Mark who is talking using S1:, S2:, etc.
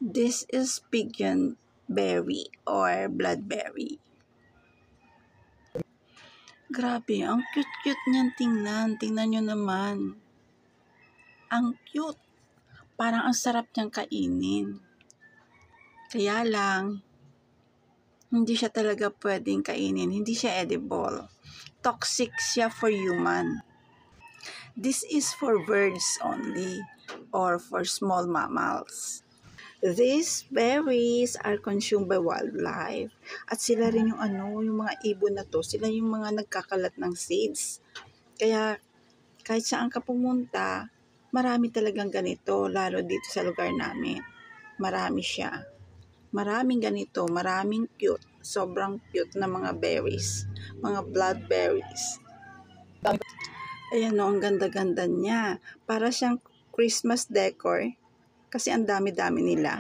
S1: This is pigeon berry or bloodberry. Grabe, ang cute-cute niyan tingnan. Tingnan nyo naman. Ang cute. Parang ang sarap niyang kainin. Kaya lang, hindi siya talaga pwedeng kainin. Hindi siya edible. Toxic siya for human. This is for birds only or for small mammals. These berries are consumed by wildlife. At sila rin yung mga ibon na to, sila yung mga nagkakalat ng seeds. Kaya kahit saan ka pumunta, marami talagang ganito, lalo dito sa lugar namin. Marami siya. Maraming ganito, maraming cute, sobrang cute na mga berries, mga bloodberries. Ayan o, ang ganda-ganda niya. Para siyang Christmas decor kasi ang dami-dami nila.